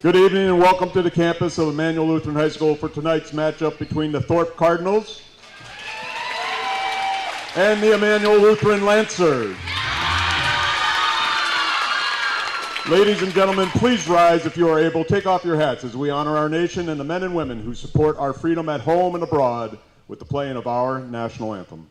Good evening and welcome to the campus of Immanuel Lutheran High School for tonight's matchup between the Thorp Cardinals and the Immanuel Lutheran Lancers. Ladies and gentlemen, please rise if you are able. Take off your hats as we honor our nation and the men and women who support our freedom at home and abroad with the playing of our national anthem.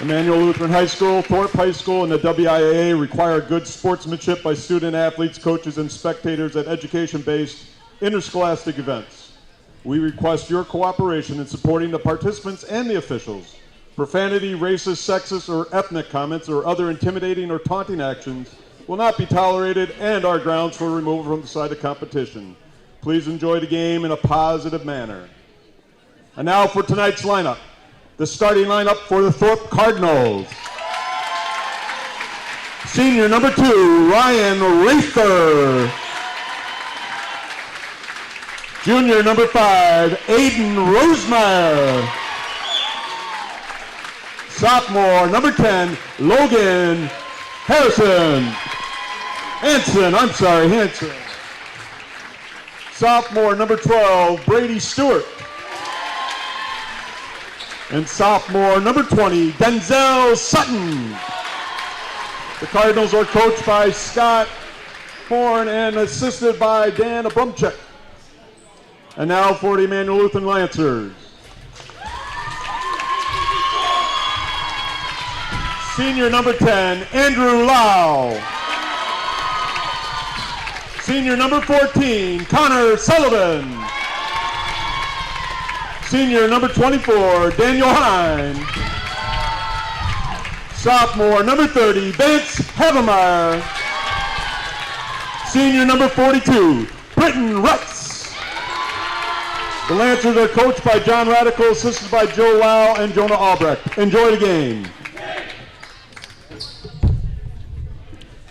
Immanuel Lutheran High School, Thorp High School, and the WIAA require good sportsmanship by student athletes, coaches, and spectators at education-based interscholastic events. We request your cooperation in supporting the participants and the officials. Profanity, racist, sexist, or ethnic comments or other intimidating or taunting actions will not be tolerated and are grounds for removal from the site of competition. Please enjoy the game in a positive manner. And now for tonight's lineup. The starting lineup for the Thorp Cardinals. Senior number 2, Ryan Rather. Junior number 5, Aiden Rosemeyer. Sophomore number 10, Logan Hanson. Sophomore number 12, Brady Stewart. And sophomore number 20, Denzel Sutton. The Cardinals are coached by Scott Horn and assisted by Dan Abrumchek. And now for the Immanuel Lutheran Lancers. Senior number 10, Andrew Lau. Senior number 14, Connor Sullivan. Senior number 24, Daniel Hine. Sophomore number 30, Vance Havemeyer. Senior number 42, Britton Rutz. The Lancers are coached by John Radical, assisted by Joe Lau and Jonah Albrecht. Enjoy the game.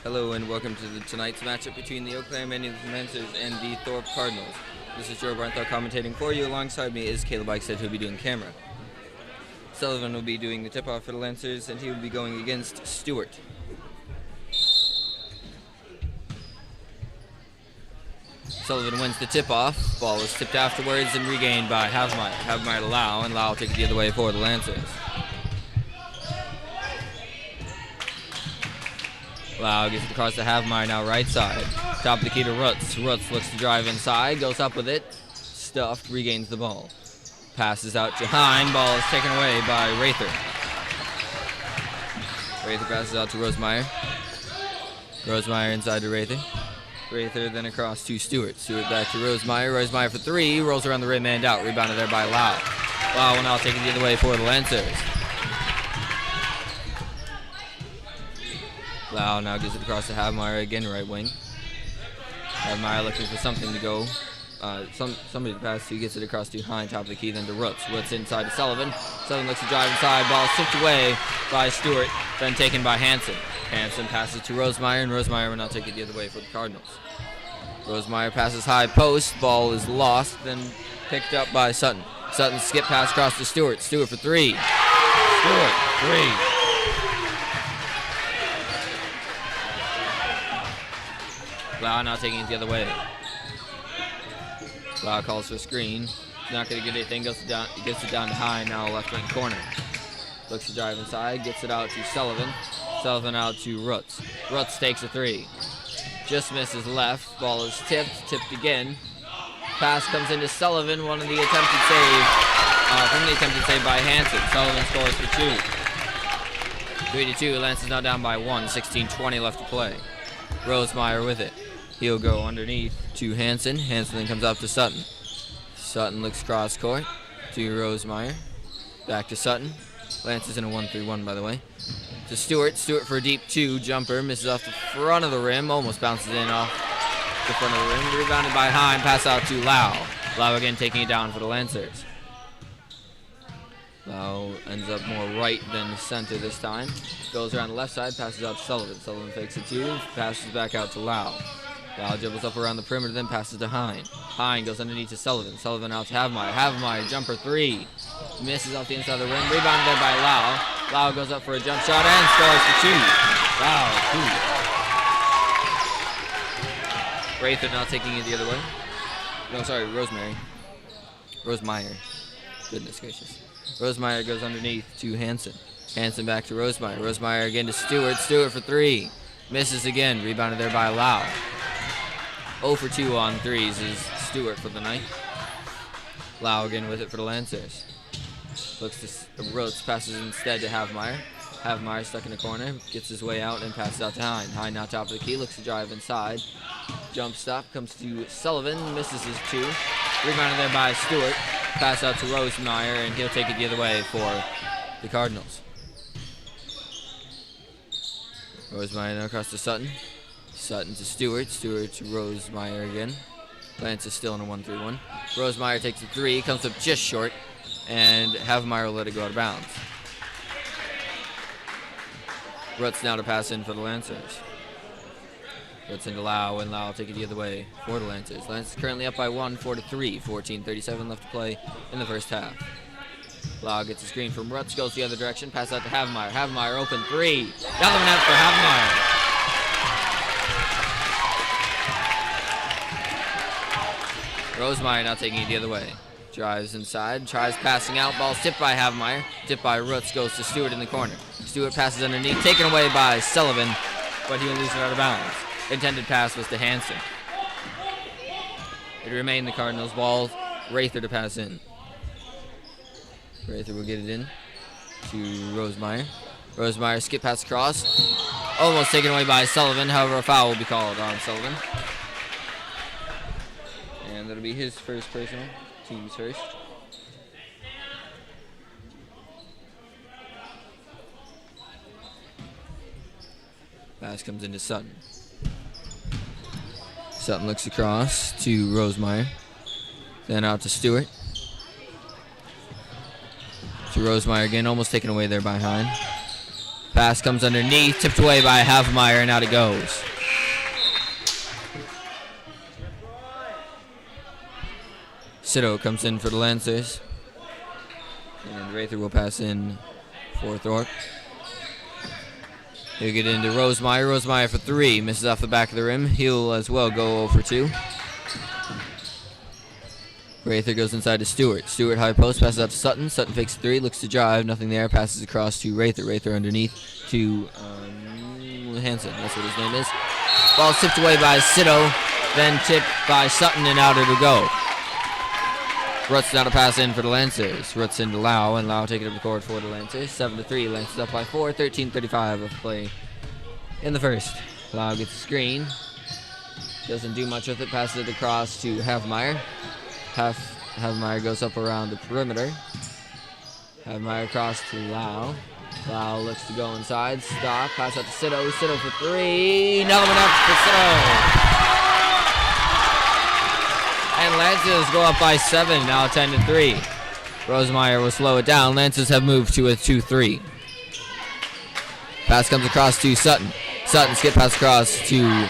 Hello and welcome to tonight's matchup between the Eau Claire Immanuel Lancers and the Thorp Cardinals. This is Joe Brenthal commentating for you. Alongside me is Caleb Eichstead, who will be doing camera. Sullivan will be doing the tip-off for the Lancers, and he will be going against Stewart. Sullivan wins the tip-off. Ball is tipped afterwards and regained by Havemeyer. Havemeyer to Lau, and Lau will take it the other way for the Lancers. Lau gets it across to Havemeyer, now right side. Top of the key to Rutz. Rutz looks to drive inside, goes up with it. Stuffed, regains the ball. Passes out to Hine. Ball is taken away by Rather. Rather passes out to Rosemeyer. Rosemeyer inside to Rather. Rather then across to Stewart. Stewart back to Rosemeyer. Rosemeyer for 3. Rolls around the rim and out. Rebounded there by Lau. Lau will now take it the other way for the Lancers. Lau now gives it across to Havemeyer again, right wing. Havemeyer looking for something to go. Somebody to pass to, gets it across to Hine, top of the key, then to Rutz. Rutz inside to Sullivan. Sullivan looks to drive inside. Ball stripped away by Stewart, then taken by Hanson. Hanson passes to Rosemeyer, and Rosemeyer will now take it the other way for the Cardinals. Rosemeyer passes high post. Ball is lost, then picked up by Sutton. Sutton skip pass across to Stewart. Stewart for 3. Stewart, 3. Lau now taking it the other way. Lau calls for a screen. Not going to get anything. Gets it down to Hine, now left wing corner. Looks to drive inside, gets it out to Sullivan. Sullivan out to Rutz. Rutz takes a three. Just misses left. Ball is tipped again. Pass comes into Sullivan, from the attempted save by Hansen. Sullivan scores for 2. 3-2, Lance is now down by 1, 16-20 left to play. Rosemeyer with it. He'll go underneath to Hansen. Hansen then comes up to Sutton. Sutton looks cross court to Rosemeyer. Back to Sutton. Lance is in a 1-3-1, by the way. To Stewart. Stewart for a deep 2 jumper. Misses off the front of the rim. Almost bounces in off the front of the rim. Rebounded by Hine. Pass out to Lau. Lau again taking it down for the Lancers. Lau ends up more right than center this time. Goes around the left side. Passes out to Sullivan. Sullivan fakes a 2. Passes back out to Lau. Lau dribbles up around the perimeter. Then passes to Hine. Hine goes underneath to Sullivan. Sullivan out to Havemeyer. Havemeyer jumper 3. Misses off the inside of the rim. Rebounded there by Lau. Lau goes up for a jump shot and scores for 2. Wow, 2. Rather now taking it the other way. No, sorry, Rosemeyer. Goodness gracious. Rosemeyer goes underneath to Hansen. Hansen back to Rosemeyer. Rosemeyer again to Stewart. Stewart for 3. Misses again. Rebounded there by Lau. 0 for 2 on threes is Stewart for the night. Lau again with it for the Lancers. Looks to Rhodes, passes instead to Havemeyer. Havemeyer stuck in the corner, gets his way out and passes out to Hine. Hine now top of the key, looks to drive inside. Jump stop comes to Sullivan, misses his 2. Rebounded there by Stewart. Pass out to Rosemeyer and he'll take it the other way for the Cardinals. Rosemeyer now across to Sutton. Sutton to Stewart. Stewart to Rosemeyer again. Lance is still in a 1-3-1. Rosemeyer takes a 3, comes up just short, and Havemeyer will let it go out of bounds. Rutz now to pass in for the Lancers. Rutz into Lau, and Lau will take it the other way for the Lancers. Lance is currently up by 1, 4-3, 14:37 left to play in the first half. Lau gets a screen from Rutz, goes the other direction, pass out to Havemeyer. Havemeyer open 3. Down the net for Havemeyer. Rosemeyer now taking it the other way. Drives inside, tries passing out. Ball tipped by Havemeyer. Tipped by Rutz, goes to Stewart in the corner. Stewart passes underneath, taken away by Sullivan, but he'll lose it out of bounds. Intended pass was to Hansen. It remained the Cardinals' ball. Rather to pass in. Rather will get it in to Rosemeyer. Rosemeyer skip pass across. Almost taken away by Sullivan. However, a foul will be called on Sullivan. And that'll be his first personal. Team's first. Pass comes into Sutton. Sutton looks across to Rosemeyer. Then out to Stewart. To Rosemeyer again, almost taken away there by Hine. Pass comes underneath, tipped away by Havemeyer, and out it goes. Sito comes in for the Lancers. And Rather will pass in for Thorp. He'll get into Rosemeyer. Rosemeyer for 3. Misses off the back of the rim. He'll as well go 0 for 2. Rather goes inside to Stewart. Stewart high post, passes out to Sutton. Sutton fakes 3, looks to drive. Nothing there. Passes across to Rather. Rather underneath to Hansen. That's what his name is. Ball tipped away by Sito. Then tipped by Sutton and out it'll go. Rutz now to pass in for the Lancers. Rutz into Lau, and Lau taking up the court for the Lancers. 7-3, Lancers up by 4, 13:35 of play in the first. Lau gets a screen. Doesn't do much with it, passes it across to Havemeyer. Havemeyer goes up around the perimeter. Havemeyer across to Lau. Lau looks to go inside, stop, pass out to Sito. Sito for 3, another one up for Sito. And Lancers go up by 7, now 10-3. Rosemeyer will slow it down. Lancers have moved to a 2-3. Pass comes across to Sutton. Sutton skip pass across to,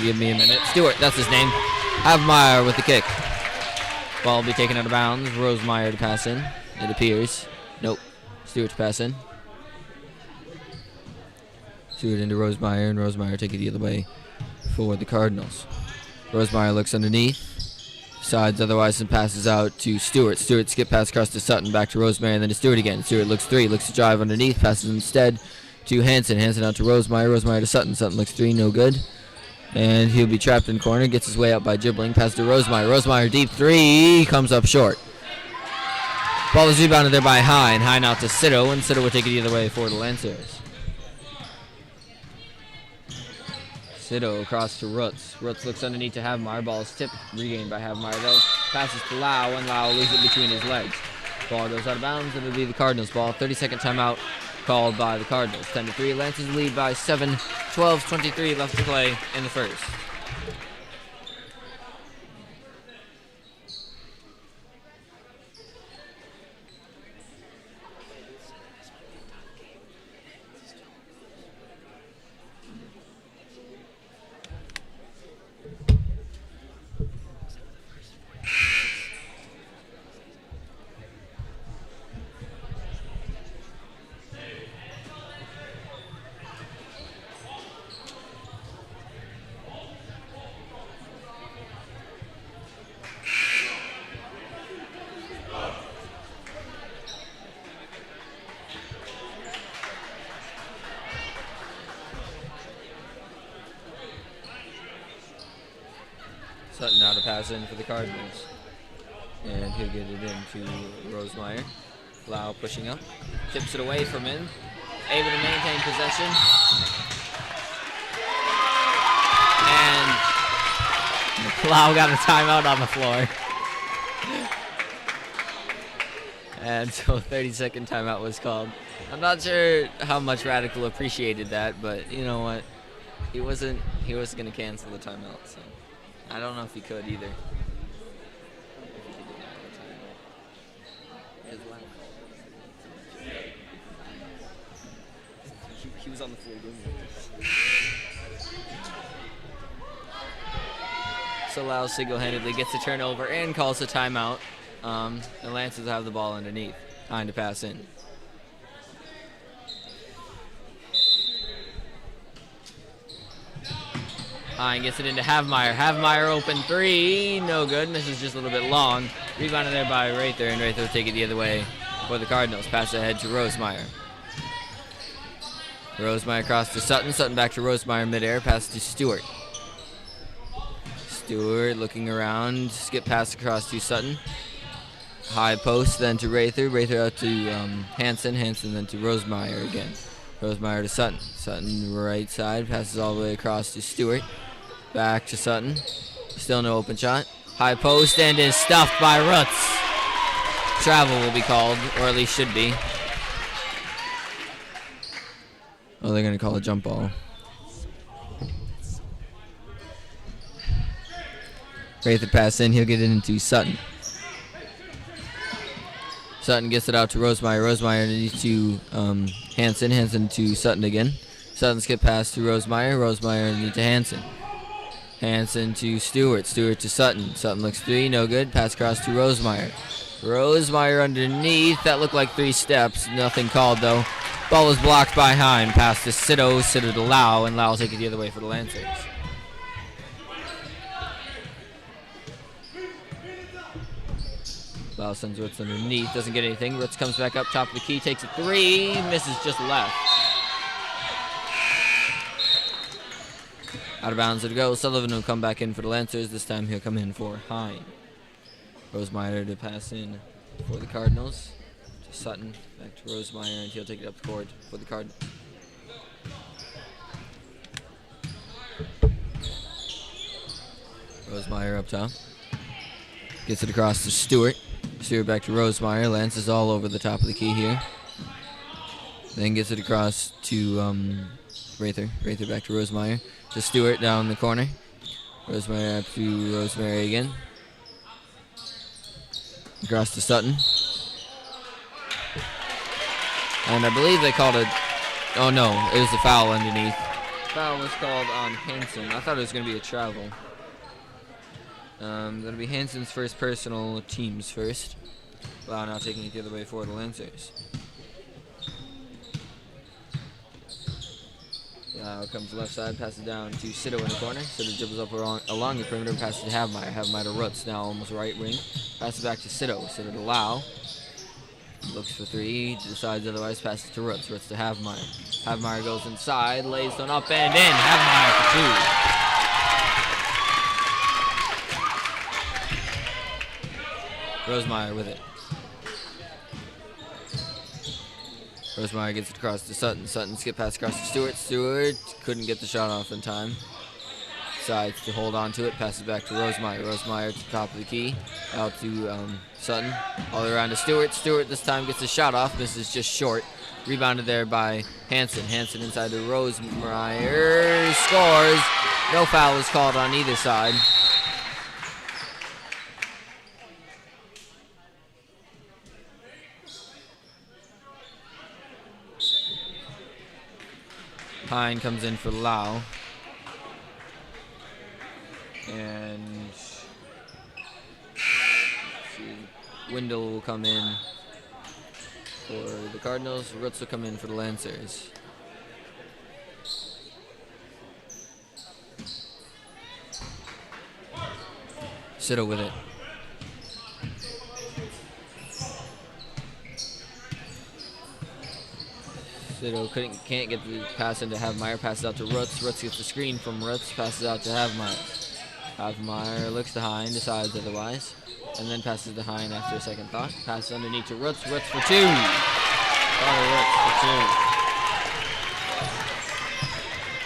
give me a minute. Stewart, that's his name. Havemeyer with the kick. Ball will be taken out of bounds. Rosemeyer to pass in, it appears. Nope. Stewart to pass in. Stewart into Rosemeyer, and Rosemeyer take it the other way for the Cardinals. Rosemeyer looks underneath. Sides otherwise and passes out to Stewart. Stewart skip pass across to Sutton, back to Rosemeyer, and then to Stewart again. Stewart looks three, looks to drive underneath, passes instead to Hanson. Hanson out to Rosemeyer, Rosemeyer to Sutton. Sutton looks three, no good. And he'll be trapped in corner, gets his way out by dribbling, pass to Rosemeyer. Rosemeyer deep three, comes up short. Ball is rebounded there by Hine. Hine out to Sitto, and Sitto will take it the other way for the Lancers. Sitto across to Rutz. Rutz looks underneath to Havemeyer. Ball is tipped, regained by Havemeyer though. Passes to Lau, and Lau leaves it between his legs. Ball goes out of bounds, and it'll be the Cardinals ball. 30-second timeout called by the Cardinals. 10-3, Lancers lead by 7. 12:23 left to play in the first. Sutton now to pass in for the Cardinals. And he'll get it into Rosemeyer. Lau pushing up. Tips it away from him. Able to maintain possession. And Lau got a timeout on the floor. And so 30-second timeout was called. I'm not sure how much Radical appreciated that, but you know what? He wasn't going to cancel the timeout, so I don't know if he could either. He was on the floor doing it. So Lau single-handedly gets a turnover and calls a timeout. The Lancers have the ball underneath. Time to pass in. Hine gets it into Havemeyer. Havemeyer open three. No good. Misses just a little bit long. Rebounded there by Rather, and Rather will take it the other way for the Cardinals. Pass ahead to Rosemeyer. Rosemeyer across to Sutton. Sutton back to Rosemeyer midair. Pass to Stewart. Stewart looking around. Skip pass across to Sutton. High post, then to Rather. Rather out to Hanson. Hanson then to Rosemeyer again. Rosemeyer to Sutton. Sutton right side. Passes all the way across to Stewart. Back to Sutton. Still no open shot. High post and is stuffed by Rutz. Travel will be called, or at least should be. Oh, they're going to call a jump ball. Rather pass in. He'll get it into Sutton. Sutton gets it out to Rosemeyer. Rosemeyer underneath to Hanson. Hanson to Sutton again. Sutton skip pass to Rosemeyer. Rosemeyer underneath to Hanson. Hanson to Stewart. Stewart to Sutton. Sutton looks three. No good. Pass across to Rosemeyer. Rosemeyer underneath. That looked like 3 steps. Nothing called though. Ball was blocked by Hine. Pass to Sitto. Sitto to Lau. And Lau will take it the other way for the Lancers. Lau sends Rutz underneath, doesn't get anything. Rutz comes back up, top of the key, takes a 3, misses just left. Out of bounds it goes. Sullivan will come back in for the Lancers. This time he'll come in for Hine. Rosemeyer to pass in for the Cardinals. To Sutton, back to Rosemeyer, and he'll take it up the court for the Cardinals. Rosemeyer up top. Gets it across to Stewart. Stewart back to Rosemeyer. Lances all over the top of the key here. Then gets it across to Rather. Rather back to Rosemeyer. To Stewart down the corner. Rosemeyer up to Rosemary again. Across to Sutton. And I believe they called it. Oh no, it was a foul underneath. Foul was called on Hanson. I thought it was going to be a travel. That'll be Hanson's first personal, teams first. Wow, now taking it the other way for the Lancers. Comes left side, passes down to Sito in the corner. Sito dribbles up along the perimeter, passes to Havmeyer. Havmeyer to Rutz, now almost right wing. Passes back to Sito. Sito to Lau. Looks for three, decides otherwise, passes to Rutz. Rutz to Havmeyer. Havmeyer goes inside, lays one up and in. Havmeyer for two. Rosemeyer with it. Rosemeyer gets it across to Sutton. Sutton skip pass across to Stewart. Stewart couldn't get the shot off in time. Decides to hold on to it. Passes back to Rosemeyer. Rosemeyer to the top of the key. Out to Sutton. All the way around to Stewart. Stewart this time gets the shot off. Misses just short. Rebounded there by Hansen. Hansen inside to Rosemeyer. Scores. No foul was called on either side. Hine comes in for Lau. And Wendell will come in for the Cardinals. Rutz will come in for the Lancers. Sito with it. Sito can't get the pass into Havmeyer. Passes out to Rutz. Rutz gets the screen from Rutz. Passes out to Havmeyer. Havmeyer looks to Hine, decides otherwise, and then passes to Hine after a second thought. Passes underneath to Rutz. Rutz for two. Rutz for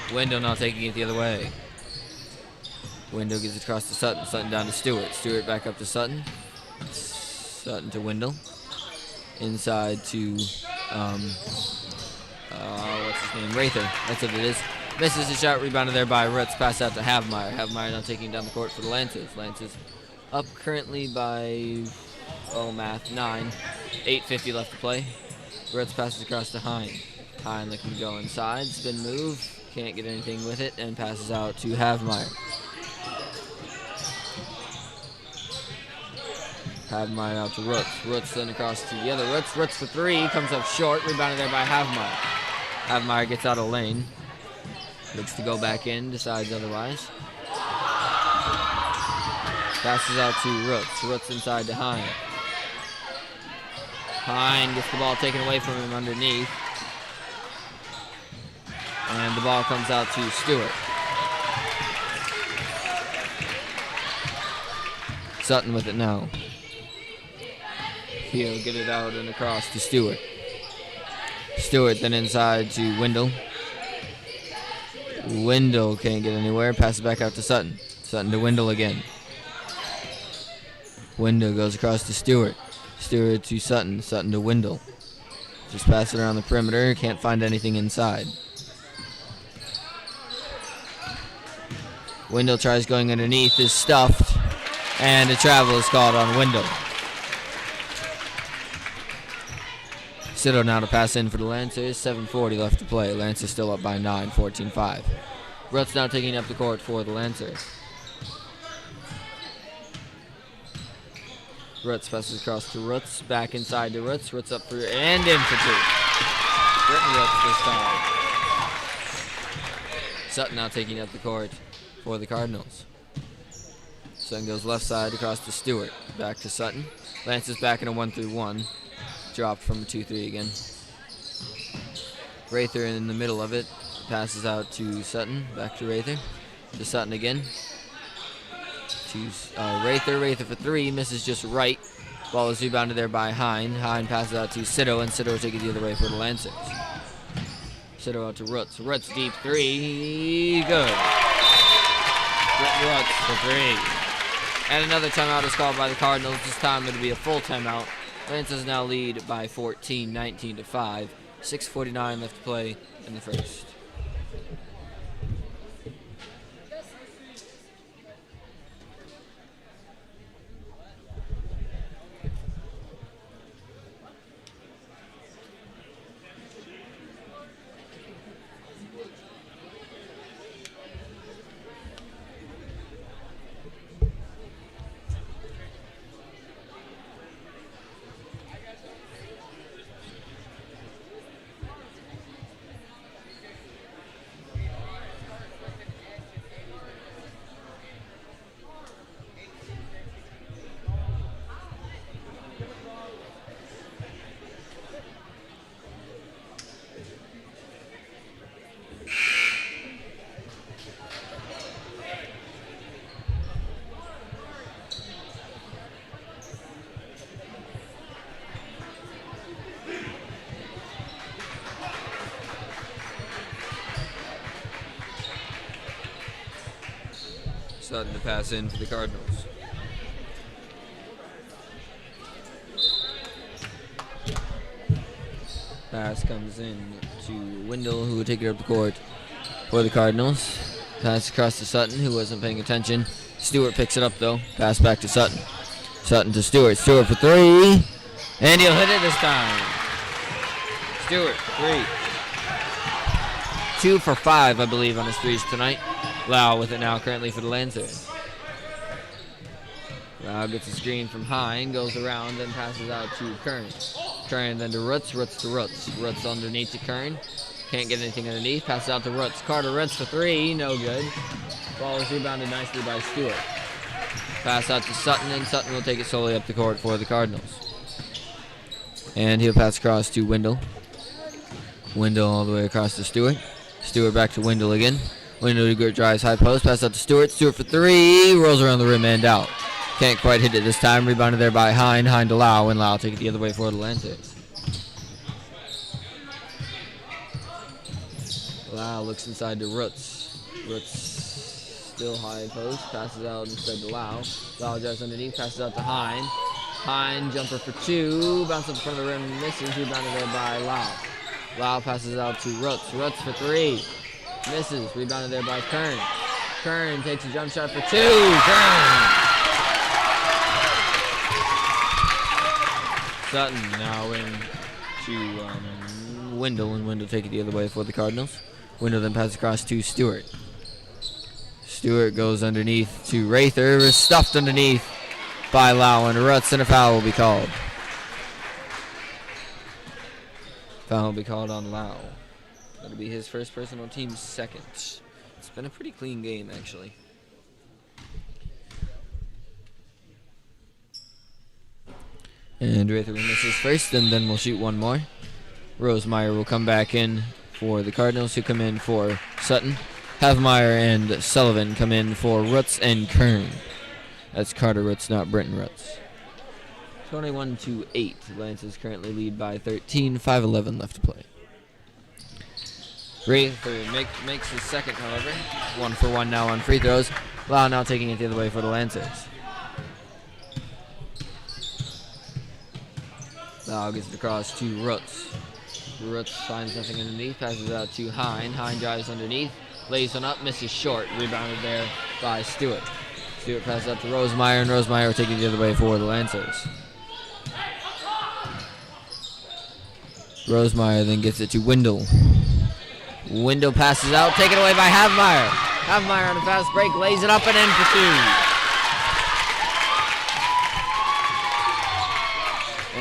two. Wendell now taking it the other way. Wendell gives it across to Sutton. Sutton down to Stewart. Stewart back up to Sutton. Sutton to Wendell. Inside to what's his name? Rather. That's what it is. Misses the shot, rebounded there by Rutz. Pass out to Havmeyer. Havmeyer now taking down the court for the Lancers. Lancers up currently by, math, 9. 8:50 left to play. Rutz passes across to Hine. Hine looking to go inside. Spin move. Can't get anything with it and passes out to Havmeyer. Havmeyer out to Rutz. Rutz then across to the other Rutz. Rutz for three. Comes up short. Rebounded there by Havmeyer. Havmeyer gets out of lane. Looks to go back in. Decides otherwise. Passes out to Rutz. Rutz inside to Hine. Hine gets the ball taken away from him underneath. And the ball comes out to Stewart. Sutton with it now. He'll get it out and across to Stewart. Stewart then inside to Wendell. Wendell can't get anywhere. Passes back out to Sutton. Sutton to Wendell again. Wendell goes across to Stewart. Stewart to Sutton. Sutton to Wendell. Just pass it around the perimeter. Can't find anything inside. Wendell tries going underneath. Is stuffed. And a travel is called on Wendell. Sito now to pass in for the Lancers. 7:40 left to play. Lancers still up by 9, 14-5. Rutz now taking up the court for the Lancers. Rutz passes across to Rutz. Back inside to Rutz. Rutz up for and in for two. Britton Rutz this time. Sutton now taking up the court for the Cardinals. Sutton goes left side across to Stewart. Back to Sutton. Lancers back in a 1-3-1. Dropped from a 2-3 again. Rather in the middle of it. Passes out to Sutton. Back to Rather. To Sutton again. To Rather. Rather for three. Misses just right. Ball is rebounded there by Hine. Hine passes out to Sito, and Sito will take it the other way for the Lancers. Sito out to Rutz. Rutz deep three. Good. Rutz for three. And another timeout is called by the Cardinals. This time it'll be a full timeout. Lancers now lead by 14, 19-5. 6:49 left to play in the first. Sutton to pass in for the Cardinals. Pass comes in to Wendell, who will take it up the court for the Cardinals. Pass across to Sutton, who wasn't paying attention. Stewart picks it up, though. Pass back to Sutton. Sutton to Stewart. Stewart for three. And he'll hit it this time. Stewart, 3. 2 for 5, I believe, on his threes tonight. Lau with it now currently for the Lancers. Lau gets a screen from Hine, goes around, then passes out to Kern. Kern then to Rutz, Rutz to Rutz. Rutz underneath to Kern. Can't get anything underneath. Passes out to Rutz. Carter Rutz for 3, no good. Ball is rebounded nicely by Stewart. Pass out to Sutton, and Sutton will take it solely up the court for the Cardinals. And he'll pass across to Wendell. Wendell all the way across to Stewart. Stewart back to Wendell again. Wendell drives high post. Pass out to Stewart. Stewart for 3. Rolls around the rim and out. Can't quite hit it this time. Rebounded there by Hine. Hine to Lau, and Lau take it the other way for the Lancers. Lau looks inside to Rutz. Rutz still high post. Passes out instead to Lau. Lau drives underneath. Passes out to Hine. Hine jumper for 2. Bounces up in front of the rim. Misses. Rebounded there by Lau. Lau passes out to Rutz. Rutz for 3. Misses. Rebounded there by Kern. Kern takes a jump shot for 2. Kern! Sutton now in to Wendell, and Wendell take it the other way for the Cardinals. Wendell then passes across to Stewart. Stewart goes underneath to Rather. Is stuffed underneath by Lau, and Rutz, and a foul will be called. Foul will be called on Lau. That'll be his first personal, team's second. It's been a pretty clean game, actually. And Rather will miss his first, and then we'll shoot one more. Rosemeyer will come back in for the Cardinals, who come in for Sutton. Havmeyer and Sullivan come in for Rutz and Kern. That's Carter Rutz, not Brenton Rutz. 21-8. Lancers currently lead by 13. 5:11 left to play. Rather makes his second, however. 1 for 1 now on free throws. Lau now taking it the other way for the Lancers. Lau gets it across to Rutz. Rutz finds nothing underneath, passes out to Hine. Hine drives underneath, lays one up, misses short. Rebounded there by Stewart. Stewart passes out to Rosemeyer, and Rosemeyer will take it the other way for the Lancers. Rosemeyer then gets it to Wendell. Wendell passes out, taken away by Havmeyer. Havmeyer on a fast break, lays it up and in for 2.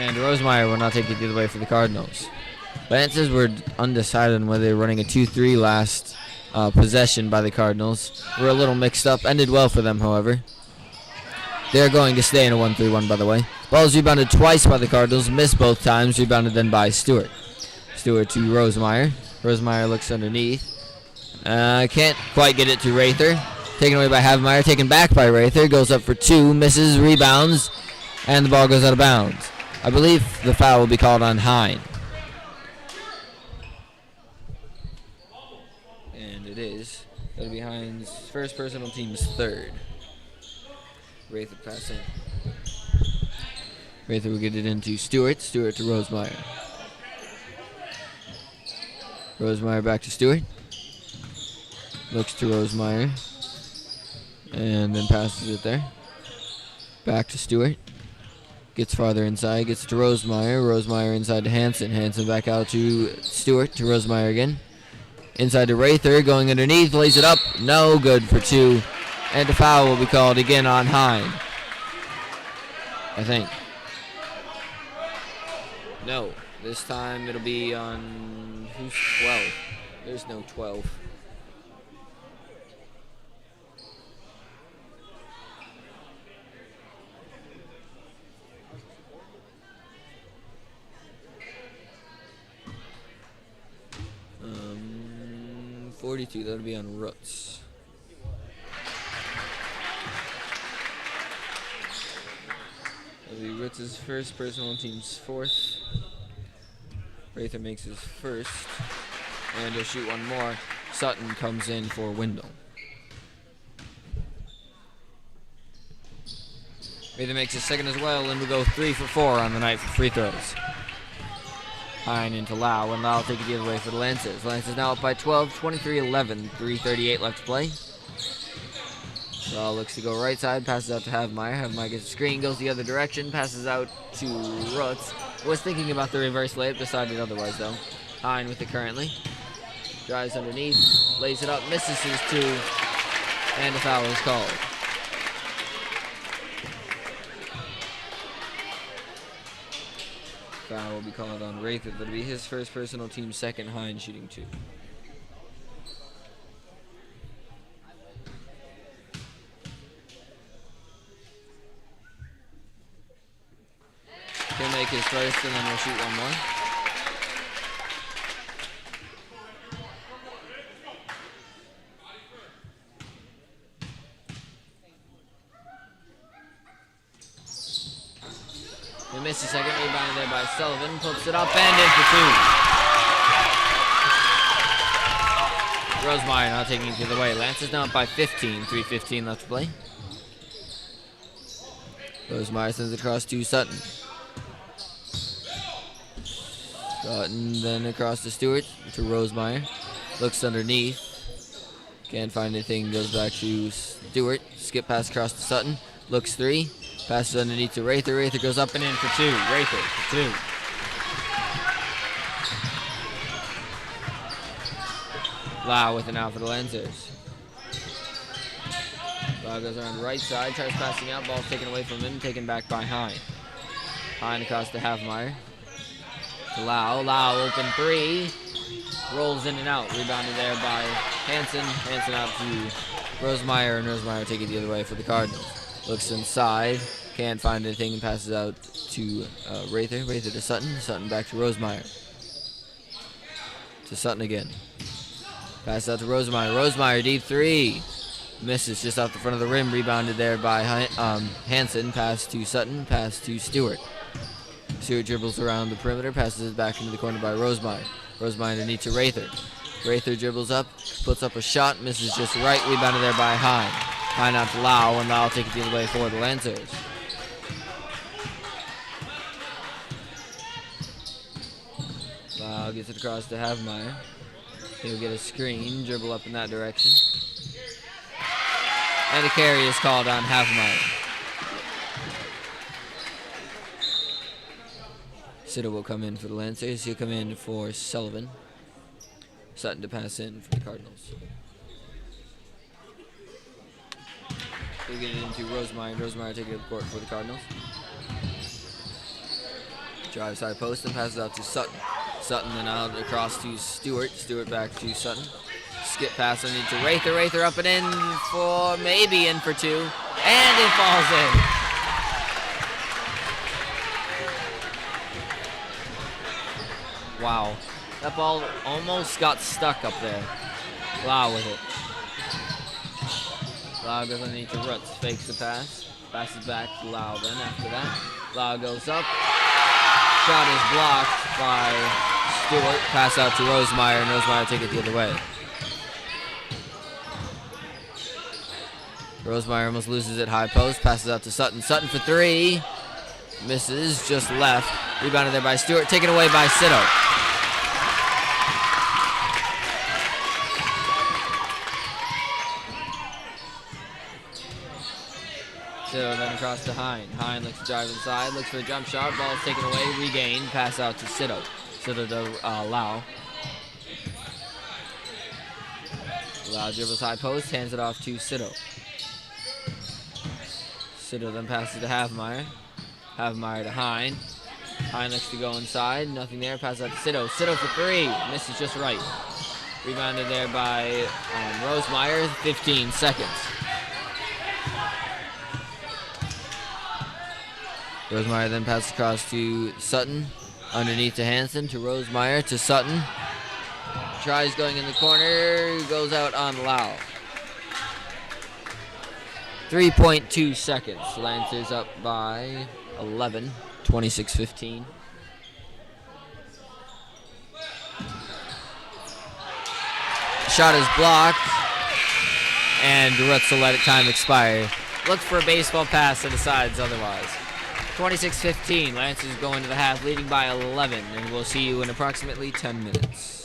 And Rosemeyer will not take it the other way for the Cardinals. Lancers were undecided on whether they were running a 2-3 last possession by the Cardinals. We're a little mixed up. Ended well for them, however. They're going to stay in a 1-3-1, by the way. Ball is rebounded twice by the Cardinals. Missed both times. Rebounded then by Stewart. Stewart to Rosemeyer. Rosemeyer looks underneath. Can't quite get it to Rather. Taken away by Havmeyer. Taken back by Rather. Goes up for 2. Misses. Rebounds. And the ball goes out of bounds. I believe the foul will be called on Hine. And it is. That'll be Hine's first personal, team's third. Rather passing. Rather will get it into Stewart. Stewart to Rosemeyer. Rosemeyer back to Stewart. Looks to Rosemeyer. And then passes it there. Back to Stewart. Gets farther inside. Gets to Rosemeyer. Rosemeyer inside to Hansen. Hansen back out to Stewart. To Rosemeyer again. Inside to Rather. Going underneath. Lays it up. No good for 2. And a foul will be called again on Hine. I think. No. This time it'll be on... Who's 12? There's no 12. Um, 42. That'll be on Rutz. That'll be Rutz's first personal, team's fourth. Rather makes his first, and he'll shoot one more. Sutton comes in for Wendell. Rather makes his second as well, and we go 3 for 4 on the night for free throws. Hine into Lau, and Lau will take it the other way for the Lancers. Lancers now up by 12, 23-11, 3:38 left to play. Lau looks to go right side, passes out to Havmeyer. Havmeyer gets a screen, goes the other direction, passes out to Rutz. Was thinking about the reverse layup, decided otherwise though. Hine with it currently. Drives underneath, lays it up, misses his 2, and a foul is called. Foul will be called on Rather. That'll be his first personal, team second. Hine shooting 2. He'll make his first, and then we'll shoot one more. He missed the second, rebounded there by Sullivan, puts it up and in for 2. Rosemeyer now taking it the other way. Lancers now up by 15, 3:15 left to play. Rosemeyer sends it across to Sutton. Sutton then across to Stewart, to Rosemeyer. Looks underneath. Can't find anything, goes back to Stewart. Skip pass across to Sutton. Looks 3. Passes underneath to Rather. Rather goes up and in for 2. Rather for 2. Lau with an out for the Lancers. Lau goes around the right side, tries passing out. Ball's taken away from him, taken back by Hine. Hine across to Havmeyer. To Lau. Lau open 3. Rolls in and out. Rebounded there by Hansen. Hansen out to Rosemeyer, and Rosemeyer take it the other way for the Cardinals. Looks inside, can't find anything, and passes out to Rather. Rather to Sutton. Sutton back to Rosemeyer. To Sutton again. Passes out to Rosemeyer. Rosemeyer deep 3. Misses just off the front of the rim. Rebounded there by Hansen. Pass to Sutton. Pass to Stewart. Stewart dribbles around the perimeter. Passes it back into the corner by Rosemeyer. Rosemeyer underneath to Rather. Rather dribbles up. Puts up a shot. Misses just right. Rebounded there by Hine. Hine out to Lau, and Lau will take it the other way for the Lancers. Lau gets it across to Havmeyer. He'll get a screen, dribble up in that direction. And a carry is called on Havmeyer. Sitter will come in for the Lancers. He'll come in for Sullivan. Sutton to pass in for the Cardinals. He'll get it into Rosemeyer. Rosemeyer taking up the court for the Cardinals. Drives high post and passes out to Sutton. Sutton then out across to Stewart. Stewart back to Sutton. Skip pass on into Rather. Rather up and in for maybe in for 2. And it falls in. Wow. That ball almost got stuck up there. Lau with it. Lau goes underneath to Rutz. Fakes the pass. Passes back to Lau then after that. Lau goes up. Shot is blocked by Stewart. Pass out to Rosemeyer, and Rosemeyer take it the other way. Rosemeyer almost loses it high post. Passes out to Sutton. Sutton for 3. Misses, just left. Rebounded there by Stewart. Taken away by Sitto. Sitto then across to Hine. Hine looks to drive inside. Looks for a jump shot. Ball is taken away. Regained. Pass out to Sitto. Sitto to Lau. Lau dribbles high post. Hands it off to Sitto. Sitto then passes to Havmeyer. Havmeyer to Hine. Hine looks to go inside. Nothing there. Pass out to Sitto. Sitto for 3. Misses just right. Rebounded there by Rosemeyer. 15 seconds. Rosemeyer then passes across to Sutton. Underneath to Hansen. To Rosemeyer. To Sutton. Tries going in the corner. Goes out on Lau. 3.2 seconds. Lancers up by 11. 26-15. Shot is blocked. And Rutz will let time expire. look for a baseball pass that decides otherwise. 26-15. Lancers go into the half leading by 11, and we'll see you in approximately 10 minutes.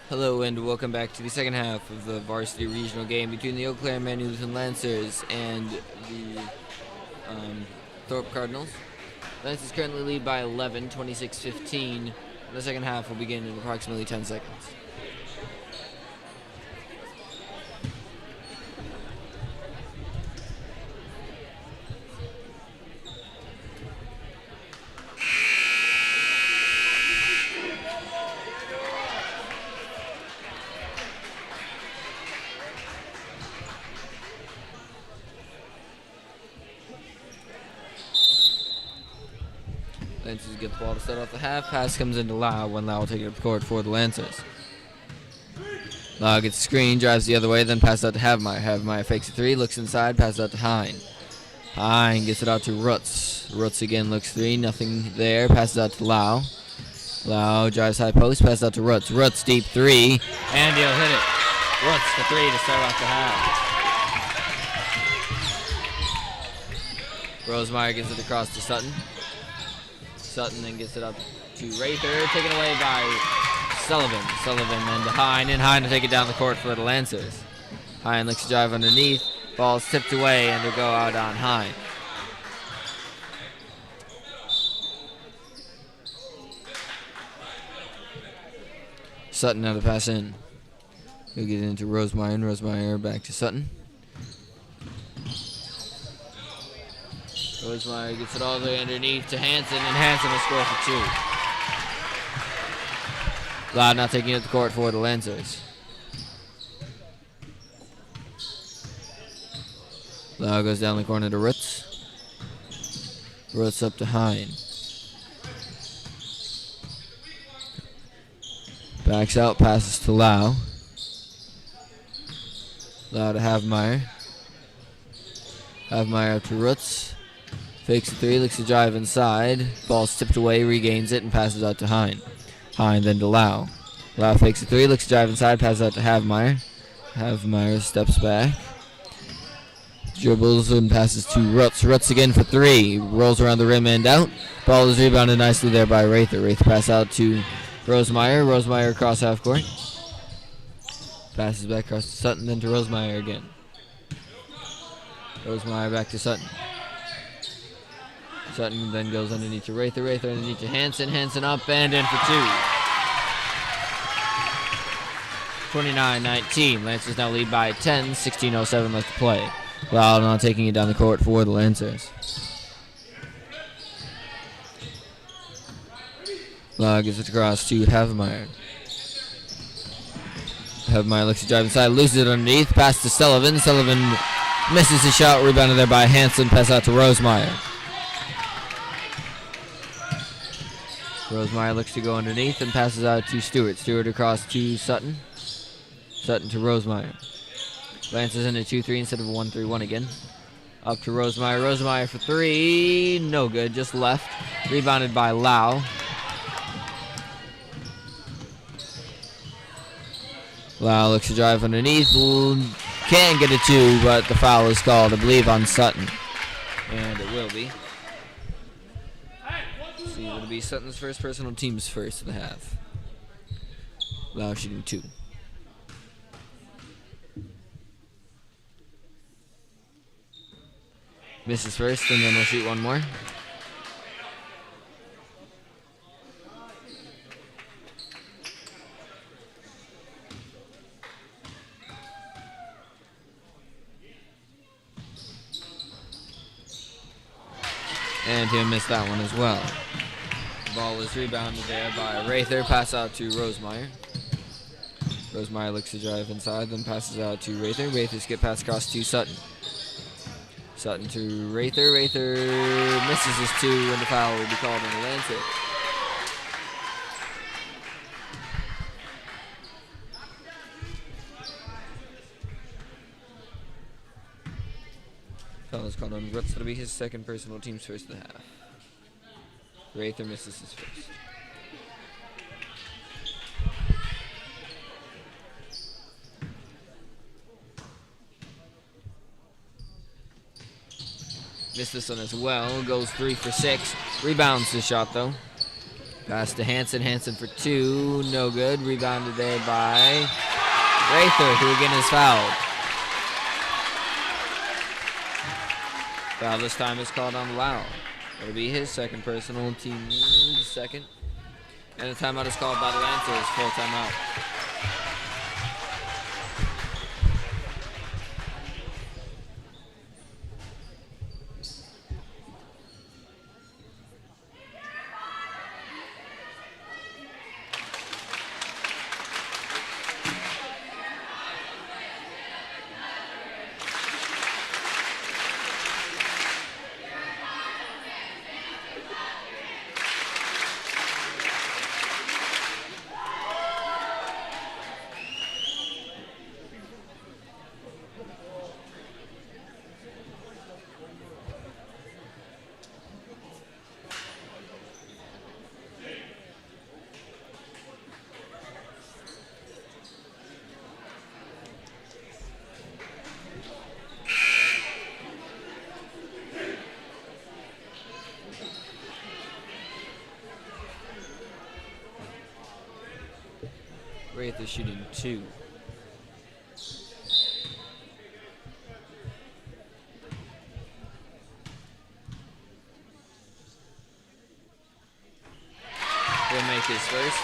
Hello and welcome back to the second half of the varsity regional game between the Eau Claire Immanuel Lancers and the Thorp Cardinals. Lancers currently lead by 11, 26-15. The second half will begin in approximately 10 seconds. Lancers get the ball to start off the half. Pass comes into Lau when Lau will take it up the court for the Lancers. Lau gets a screen, drives the other way, then passes out to Havmeyer. Havmeyer fakes a three, looks inside, passes out to Hine. Hine gets it out to Rutz. Rutz again looks three, nothing there, passes out to Lau. Lau drives high post, passes out to Rutz. Rutz deep three, and he'll hit it. Rutz the three to start off the half. Rosemeyer gets it across to Sutton. Sutton then gets it up to Rather, taken away by Sullivan. Sullivan then to Hine, and Hine to take it down the court for the Lancers. Hine looks to drive underneath. Ball's tipped away, and it'll go out on Hine. Sutton now to pass in. He'll get it into Rosemeyer, and Rosemeyer back to Sutton. Rosemeyer gets it all the way underneath to Hansen, and Hansen will score for two. Loud not taking it to the court for the Lancers. Loud goes down the corner to Rutz. Rutz up to Hine. Backs out, passes to Lau. Lau to Havmeyer. Havmeyer up to Rutz. Fakes a three, looks to drive inside. Ball's tipped away, regains it, and passes out to Hine. Hine then to Lau. Lau fakes a three, looks to drive inside, passes out to Havmeyer. Havmeyer steps back. Dribbles and passes to Rutz. Rutz again for three. Rolls around the rim and out. Ball is rebounded nicely there by Rather. Rather pass out to Rosemeyer. Rosemeyer across half court. Passes back across to Sutton, then to Rosemeyer again. Rosemeyer back to Sutton. Sutton then goes underneath to Rather. Rather underneath to Hansen. Hansen up and in for two. 29-19. Lancers now lead by 10. 16:07 left to play. Loud now taking it down the court for the Lancers. Loud gets it across to Havmeyer. Havmeyer looks to drive inside, loses it underneath. Pass to Sullivan. Sullivan misses the shot. Rebounded there by Hansen. Pass out to Rosemeyer. Rosemeyer looks to go underneath and passes out to Stewart. Stewart across to Sutton. Sutton to Rosemeyer. Lancers in a 2-3 instead of a 1-3-1 again. Up to Rosemeyer. Rosemeyer for three. No good. Just left. Rebounded by Lau. Lau looks to drive underneath. Can't get a two, but the foul is called, I believe, on Sutton. And it will be. See, it'll be Sutton's first personal, team's first of the half. Lau shooting two. Misses first, and then we'll shoot one more. And he'll miss that one as well. The ball is rebounded there by Rather. Pass out to Rosemeyer. Rosemeyer looks to drive inside, then passes out to Rather. Rather skip pass across to Sutton. Sutton to Rather. Rather misses his two, and the foul will be called on the Lancers. Foul is called on Rutz. That'll be his second personal, team's first of the half. Rather misses his first. Missed this one as well. Goes 3 for 6. Rebounds the shot though. Pass to Hansen. Hansen for 2. No good. Rebounded there by Rather, who again is fouled. Foul this time is called on Lau. It'll be his second personal, team's second. And the timeout is called by the Lancers. Full timeout. Wraith is shooting 2. He'll make his first.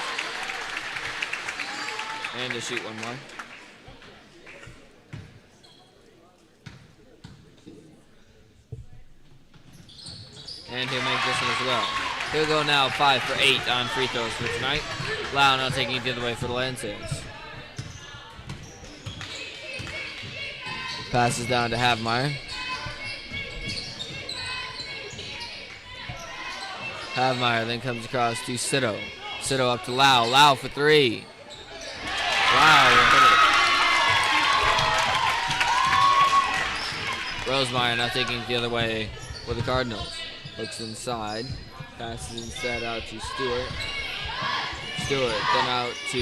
And to shoot one more. And he'll make this one as well. He'll go now 5 for 8 on free throws for tonight. Lau now taking it the other way for the Lancers. Passes down to Havmeyer. Havmeyer then comes across to Sito. Sito up to Lau. Lau for 3. Lau will hit it. Rosemeyer now taking it the other way for the Cardinals. Looks inside. Passes instead out to Stewart. Stewart then out to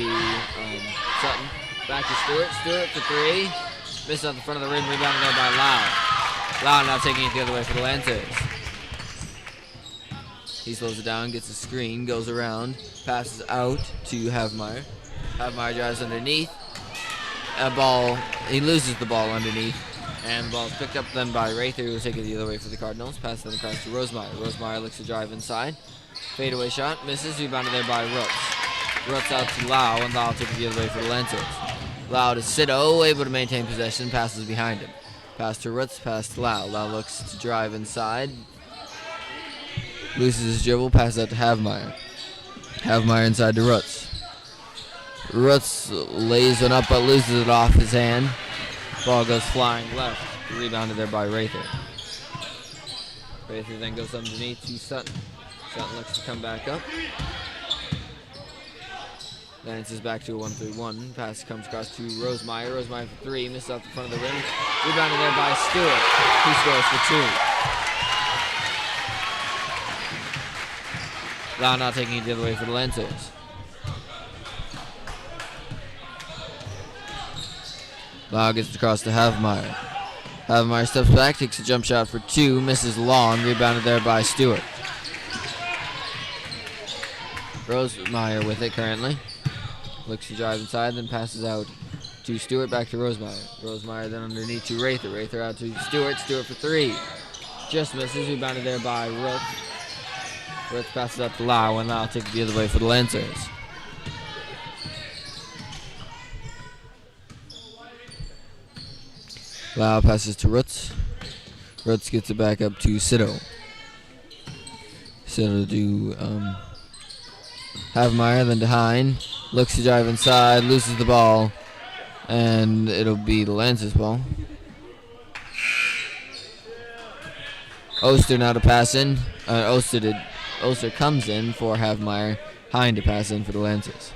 Sutton. Back to Stewart. Stewart for 3. Missed out the front of the rim. Rebounded there by Lau. Lau now taking it the other way for the Lancers. He slows it down, gets a screen, goes around, passes out to Havmeyer. Havmeyer drives underneath. He loses the ball underneath. And the ball is picked up then by Rather, who will take it the other way for the Cardinals. Pass then across to Rosemeyer. Rosemeyer looks to drive inside. Fadeaway shot, misses, rebounded there by Roots. Roots out to Lau, and Lau takes it the other way for the Lancers. Lau to Sito, able to maintain possession, passes behind him. Pass to Roots, pass to Lau. Lau looks to drive inside. Loses his dribble, passes out to Havmeyer. Havmeyer inside to Roots. Roots lays one up, but loses it off his hand. Ball goes flying left. Rebounded there by Rather. Rather then goes underneath to Sutton. Sutton looks to come back up. Lances back to a 1-3-1. Pass comes across to Rosemeyer. Rosemeyer for 3. Misses off the front of the rim. Rebounded there by Stewart. He scores for 2. Lau now taking it the other way for the Lancers. Lau gets across to Havmeyer. Havmeyer steps back, takes a jump shot for 2, misses long, rebounded there by Stewart. Rosemeyer with it currently. Looks to drive inside, then passes out to Stewart, back to Rosemeyer. Rosemeyer then underneath to Rather. Rather out to Stewart. Stewart for 3. Just misses, rebounded there by Roots. Roots passes out to Lau, and Lau takes it the other way for the Lancers. Lau passes to Roots. Roots gets it back up to Sito. Sito to Havmeyer, then to Hine. Looks to drive inside, loses the ball, and it'll be the Lancers' ball. Oster now to pass in. Oster comes in for Havmeyer. Hine to pass in for the Lancers.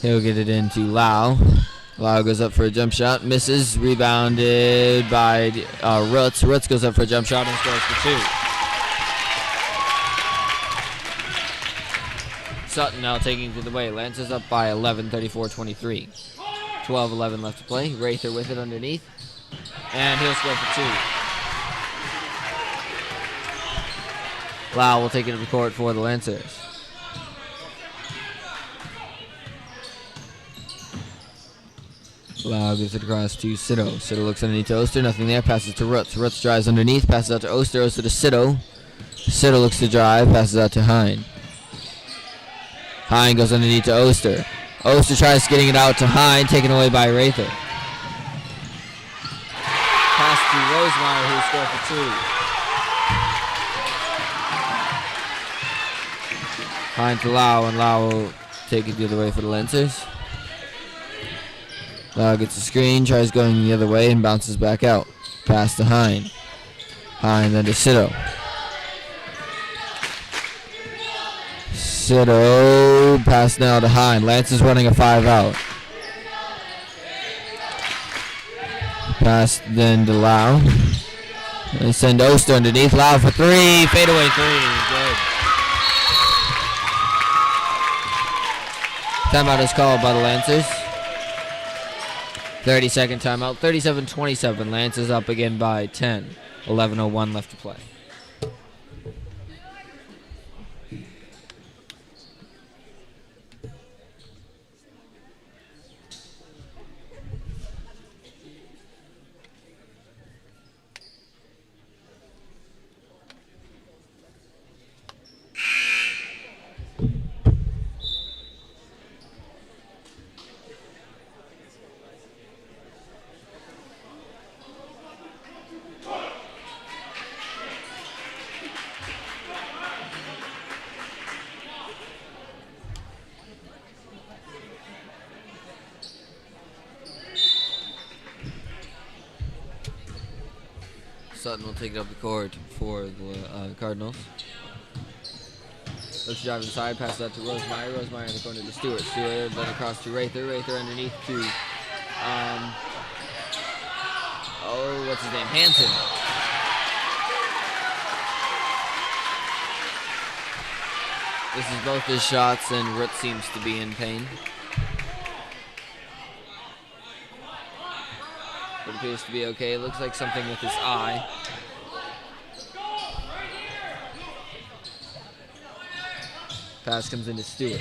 He'll get it into Lau. Lau goes up for a jump shot, misses, rebounded by Roots. Roots goes up for a jump shot and scores for 2. Sutton now taking it to the way. Lancers up by 11, 34-23. 12-11 left to play. Rather with it underneath, and he'll score for 2. Lau will take it to the court for the Lancers. Lau gives it across to Sido. Sido looks underneath to Oster. Nothing there. Passes to Rutz. Rutz drives underneath. Passes out to Oster. Oster to Sido. Sido looks to drive. Passes out to Hine. Hine goes underneath to Oster. Oster tries getting it out to Hine. Taken away by Rather. Pass to Rosemeyer, who scored for two. Hine to Lau, and Lau will take it the other way for the Lancers. Lau gets a screen, tries going the other way, and bounces back out. Pass to Hine. Hine then to Sido. Sido, pass now to Hine. Lance is running a 5-out. Pass then to Lau. They send Oster underneath. Lau for three. Fadeaway three. Good. Timeout is called by the Lancers. 30-second timeout. 37-27. Lancers up again by 10. 11:01 left to play. Sutton will take it up the court for the Cardinals. Looks to drive inside, pass out to Rosemeyer. Rosemeyer in the corner to Stewart. Stewart then across to Rather. Rather underneath to, what's his name? Hanson. This is both his shots, and Root seems to be in pain. It appears to be okay. It looks like something with his eye. Pass comes into Stewart.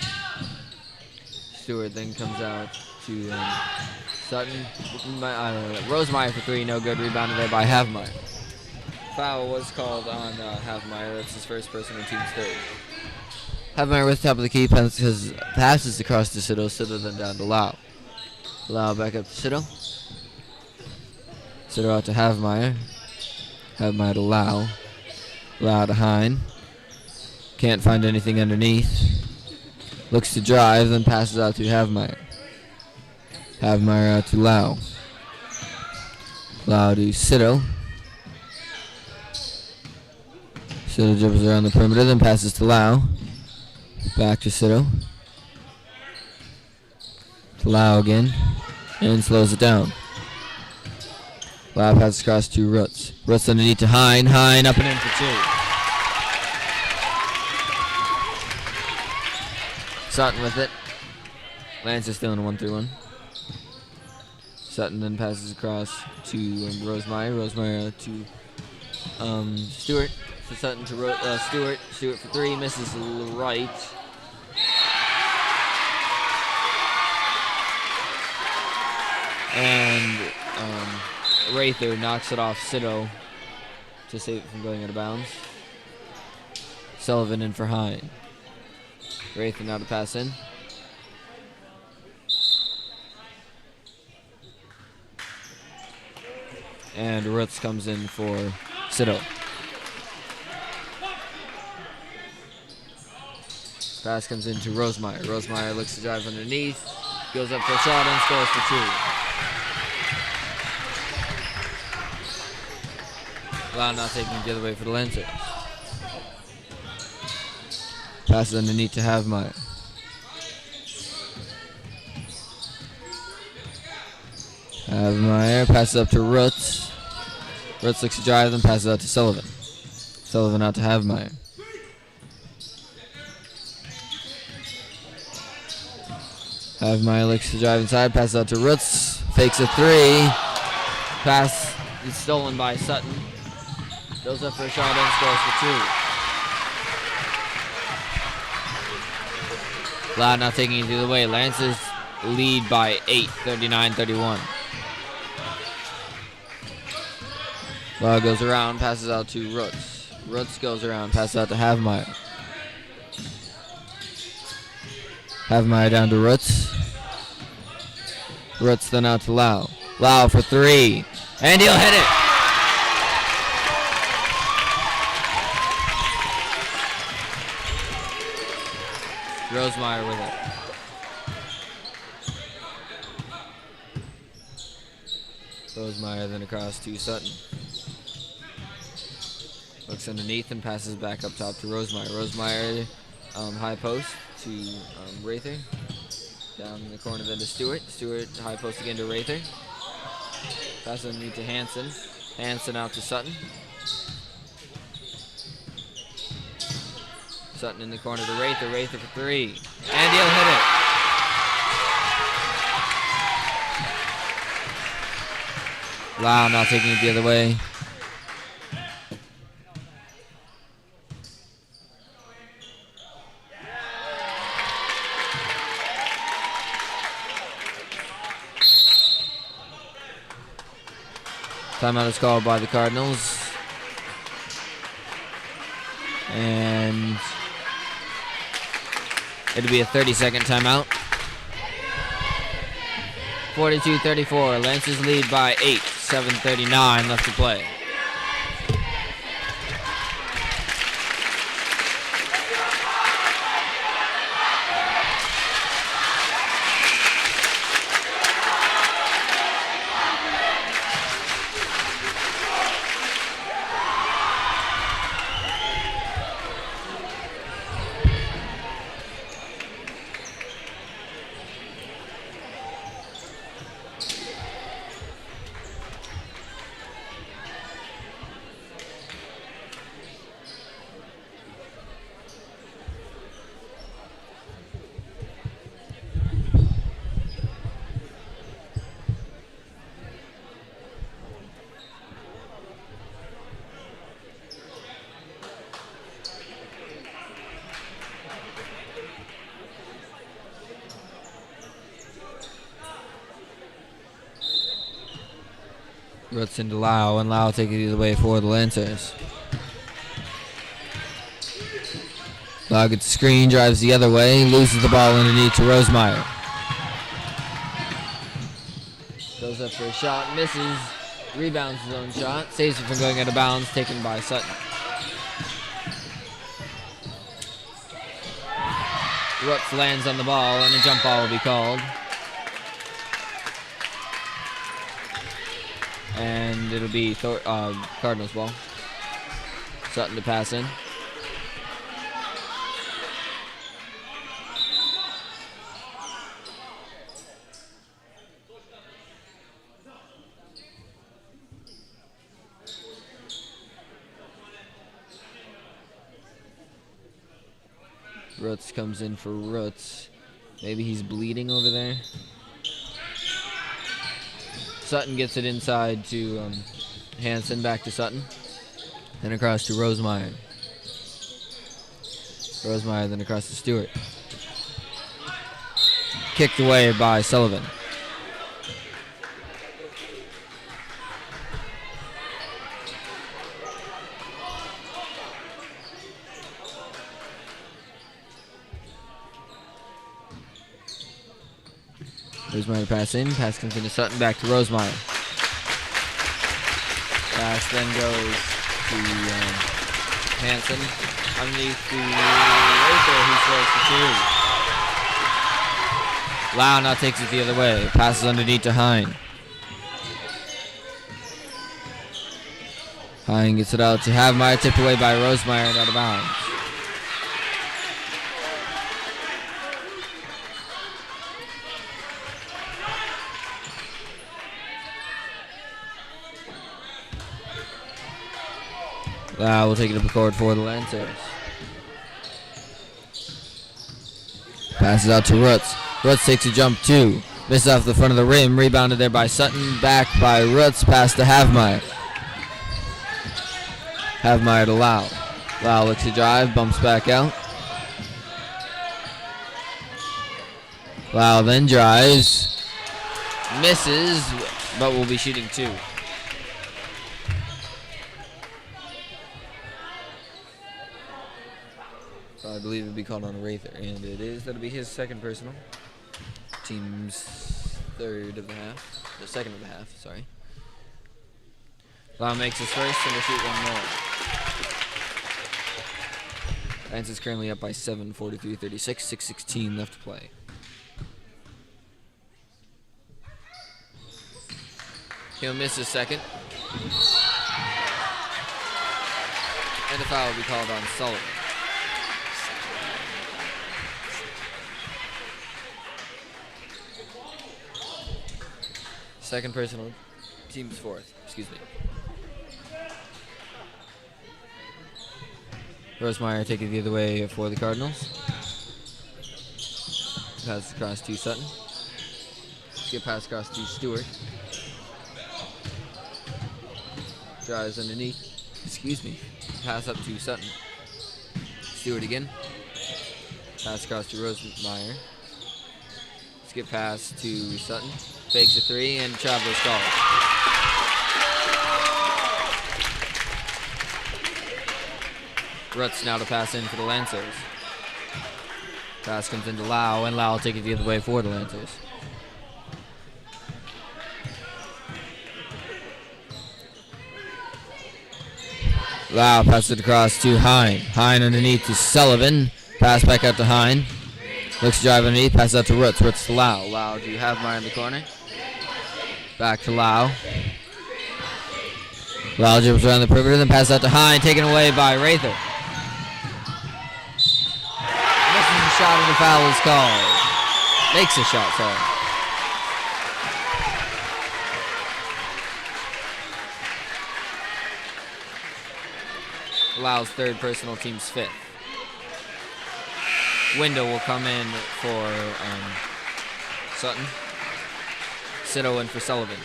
Stewart then comes out to Sutton. Rosemeyer for three, no good. Rebounded there by Havmeyer. Foul was called on Havmeyer. That's his first personal team's third. Havmeyer with the top of the key passes across to Sido. Sido then down to Lau. Lau back up to Sido. Sido out to Havmeyer. Havmeyer to Lau. Lau to Hine. Can't find anything underneath. Looks to drive, then passes out to Havmeyer. Havmeyer out to Lau. Lau to Sido. Sido dribbles around the perimeter, then passes to Lau. Back to Sido. To Lau again. And slows it down. Lau passes across to Rutz. Rutz underneath to Hine. Hine up and in for two. Sutton with it. Lancer still in a 1-3-1. Sutton then passes across to Rosemeyer. Rosemeyer to Stewart. For Sutton to Stewart. Stewart for three. Misses right. And Rather knocks it off Sido to save it from going out of bounds. Sullivan in for Hine. Rather now to pass in. And Rutz comes in for Sido. Pass comes into Rosemeyer. Rosemeyer looks to drive underneath. Goes up for a shot and scores for two. Lau now taking it the other way for the Lancers. Passes underneath to Havmeyer. Havmeyer passes up to Rutz. Rutz looks to drive, then passes out to Sullivan. Sullivan out to Havmeyer. Havmeyer looks to drive inside, passes out to Rutz. Fakes a three. Pass is stolen by Sutton. Goes up for a shot and scores for two. Lau now taking it the other way. Lancers lead by 8, 39-31. Lau goes around, passes out to Roots. Roots goes around, passes out to Havemeyer. Havemeyer down to Roots. Roots then out to Lau. Lau for 3, and he'll hit it. Rosemeyer with it. Rosemeyer then across to Sutton. Looks underneath and passes back up top to Rosemeyer. Rosemeyer high post to Rather. Down in the corner then to Stewart. Stewart high post again to Rather. Pass underneath to Hanson. Hanson out to Sutton. Sutton in the corner to Rather. Rather for 3. And he'll hit it. Lau now taking it the other way. Timeout is called by the Cardinals. And it'll be a 30-second timeout. 42-34. Lancers lead by 8. 7:39 left to play. Roots into Lau, and Lau taking it either way for the Lancers. Lau gets a screen, drives the other way, loses the ball underneath to Rosemeyer. Goes up for a shot, misses, rebounds his own shot, saves it from going out of bounds, taken by Sutton. Roots lands on the ball, and a jump ball will be called. And it'll be Cardinals ball. Sutton to pass in. Roots comes in for Roots. Maybe he's bleeding over there. Sutton gets it inside to Hanson, back to Sutton. Then across to Rosemeyer. Rosemeyer then across to Stewart. Kicked away by Sullivan. Rosemeyer pass in. Pass comes into Sutton. Back to Rosemeyer. Pass then goes to Hanson. Underneath to Rather, who scores for 2. Lau now takes it the other way. Passes underneath to Hine. Hine gets it out to Havemeyer. Tipped away by Rosemeyer and out of bounds. We'll take it up the court for the Lancers. Passes out to Roots. Roots takes a jump 2. Misses off the front of the rim. Rebounded there by Sutton. Back by Roots. Pass to Havemeyer. Havemeyer to Lau. Lau looks to drive. Bumps back out. Lau then drives, misses, but will be shooting 2. So I believe it'll be called on Rather, and it is. That'll be his second personal. Team's third of the half, the second of the half. Sorry. Lau makes his first, and will shoot 1 more. Lance is currently up by 7, 43-36, 6:16 left to play. He'll miss his second. And a foul will be called on Sullivan. Second personal, team's fourth, excuse me. Rosemeyer taking it the other way for the Cardinals. Pass across to Sutton. Get pass across to Stewart. Drives underneath. Excuse me. Pass up to Sutton. Stewart again. Pass across to Rosemeyer. Skip pass to Sutton. Fakes a 3 and Travelers called. Rutz now to pass in for the Lancers. Pass comes into Lau, and Lau will take it the other way for the Lancers. Lau passes it across to Hine. Hine underneath to Sullivan. Pass back out to Hine. Looks to drive underneath, passes out to Rutz. Rutz to Lau. Lau to Havmeyer in the corner. Back to Lau. Lau dribbles around the perimeter, then passes out to Hine, taken away by Rather. Misses the shot and the foul is called. Makes a shot, sorry. Lau's third personal, team's 5th. Window will come in for Sutton. Sito in for Sullivan.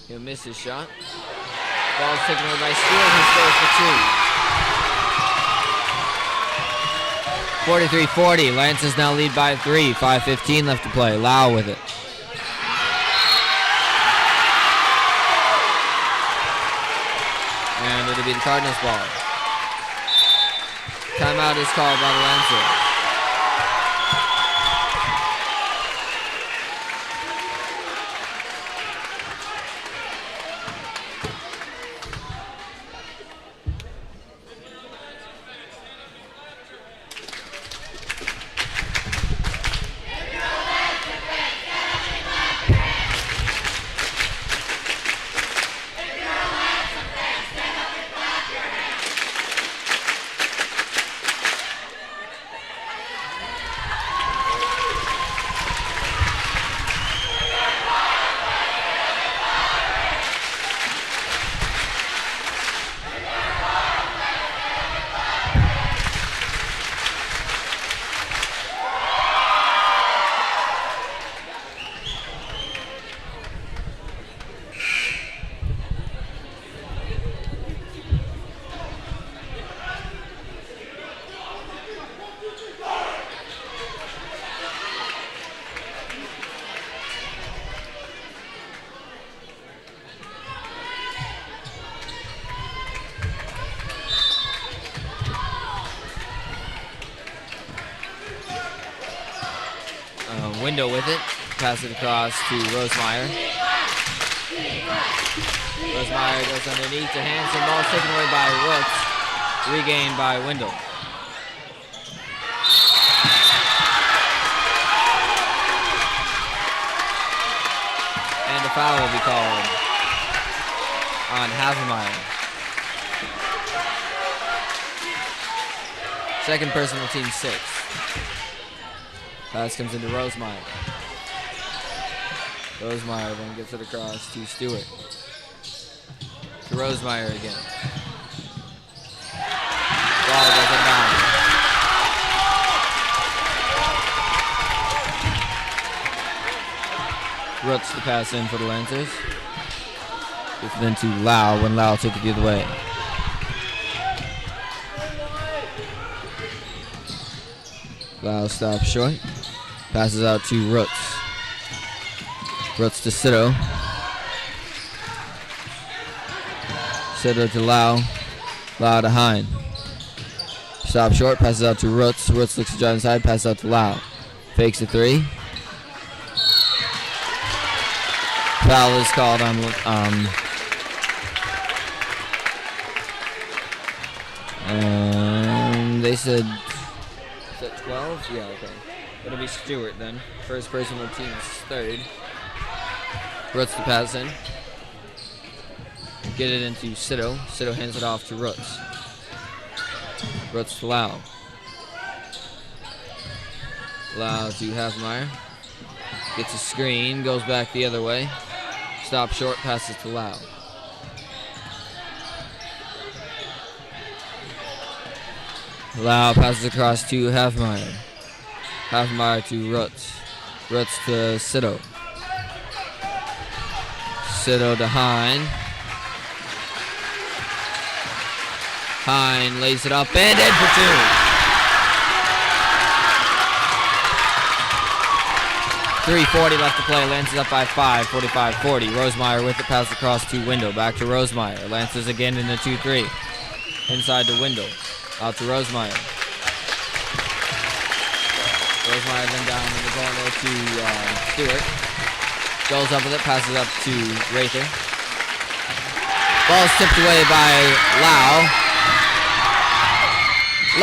He'll miss his shot. Ball's taken away by Stewart, who scores for 2. 43-40. Lancers now lead by 3. 5:15 left to play. Lau with it. And it'll be the Cardinals' ball. Timeout is called by the Lancers. Window with it. Pass it across to Rosemeyer. Rosemeyer goes underneath to Hanson. Ball's taken away by Rooks. Regained by Wendell. And a foul will be called on Havmeyer. Second personal, team 6. Pass comes into Rosemeyer. Rosemeyer then gets it across to Stewart. To Rosemeyer again. Ball goes inbound. Roots to pass in for the Lancers. Gets it into Lau when Lau took it the other way. Lau stops short. Passes out to Roots. Roots to Sito. Sito to Lau. Lau to Hine. Stop short, passes out to Roots. Roots looks to drive inside, passes out to Lau. Fakes a three. Foul is called on they said, is that 12? Yeah, okay. It'll be Stewart then. First person on the team is third. Roots to pass in. Get it into Sito. Sito hands it off to Roots. Roots to Lau. Lau to Halfmeyer. Gets a screen, goes back the other way. Stop short, passes to Lau. Lau passes across to Halfmeyer. Halfmeyer to Roots. Roots to Sito. Sito to Hine. Hine lays it up and in for two. .340 left to play. Lances up by 5, 45-40. Rosemeyer with it, pass across to Window. Back to Rosemeyer. Lances again in the 2-3. Inside to Window. Out to Rosemeyer. Rosemeyer then down in the corner to Stewart. Goes up with it, passes up to Rather. Ball's tipped away by Lau.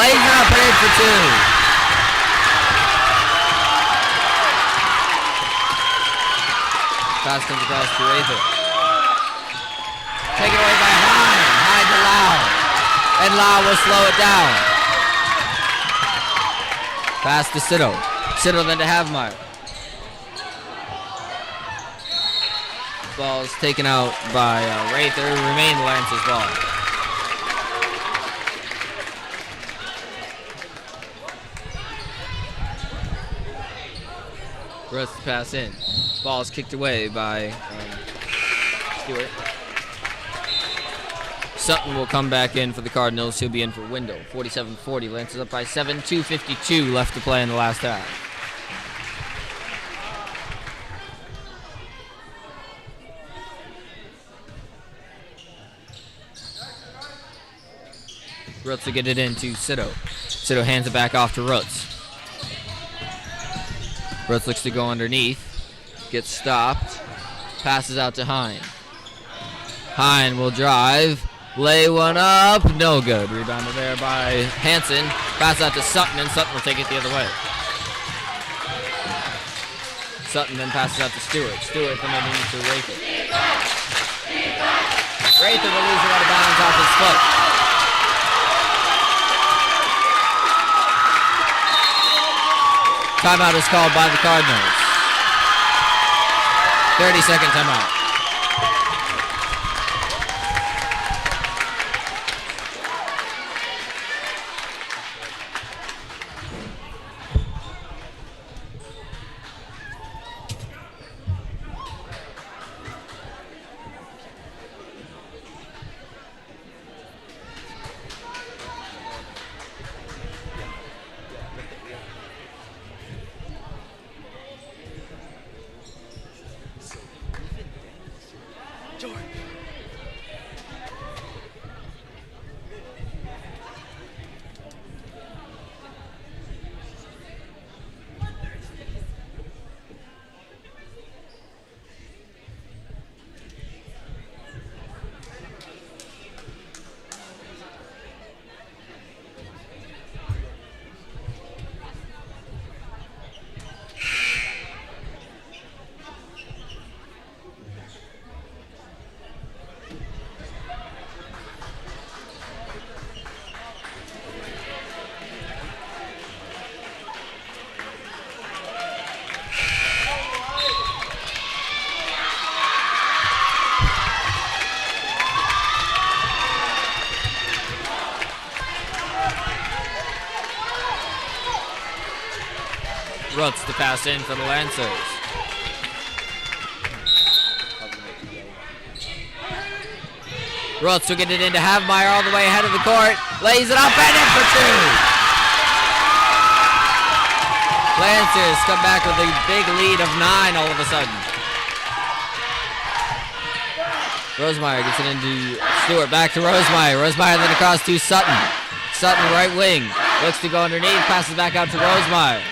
Lays up and in for two. Pass comes across to Rather. Taken away by Hine. Hine to Lau. And Lau will slow it down. Pass to Sito. Sito then to Halfmeyer. Ball's taken out by Rather. Remain Lance's ball. Roots to pass in. Ball is kicked away by Stewart. Sutton will come back in for the Cardinals. He'll be in for Window. 47-40. Lances up by 7. 2:52 left to play in the last half. Roots will get it into Sito. Sito hands it back off to Roots. Roots looks to go underneath. Gets stopped. Passes out to Hine. Hine will drive. Lay one up. No good. Rebounded there by Hansen. Pass out to Sutton, and Sutton will take it the other way. Sutton then passes out to Stewart. Stewart then into Rather. Rather will lose it out of bounds off his foot. Timeout is called by the Cardinals. 30-second timeout. Roots to pass in for the Lancers. Rutz will get it into Havmeyer all the way ahead of the court. Lays it up and in for 2. Lancers come back with a big lead of 9 all of a sudden. Rosemeyer gets it into Stewart. Back to Rosemeyer. Rosemeyer then across to Sutton. Sutton right wing. Looks to go underneath. Passes back out to Rosemeyer.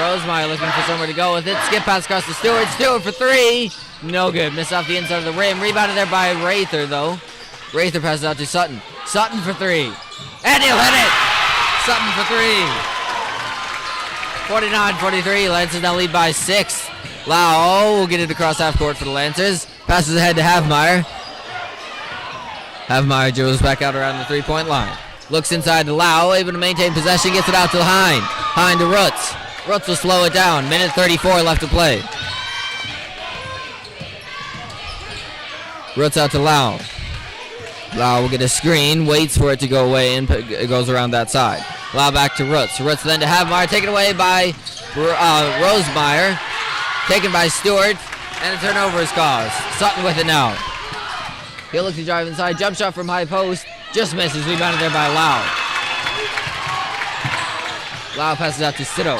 Rosemeyer looking for somewhere to go with it. Skip pass across to Stewart. Stewart for 3. No good. Missed off the inside of the rim. Rebounded there by Rather, though. Rather passes out to Sutton. Sutton for 3. And he'll hit it. Sutton for 3. 49-43. Lancers now lead by 6. Lau will get it across half court for the Lancers. Passes ahead to Havmeyer. Havmeyer drills back out around the 3-point line. Looks inside to Lau. Able to maintain possession. Gets it out to Hine. Hine to Rutz. Rutz will slow it down. Minute 34 left to play. Rutz out to Lau. Lau will get a screen. Waits for it to go away and it goes around that side. Lau back to Rutz. Rutz then to Havmeyer. Taken away by Rosemeyer. Taken by Stewart. And a turnover is caused. Sutton with it now. He'll look to drive inside. Jump shot from high post. Just misses. Rebounded there by Lau. Lau passes out to Sitto.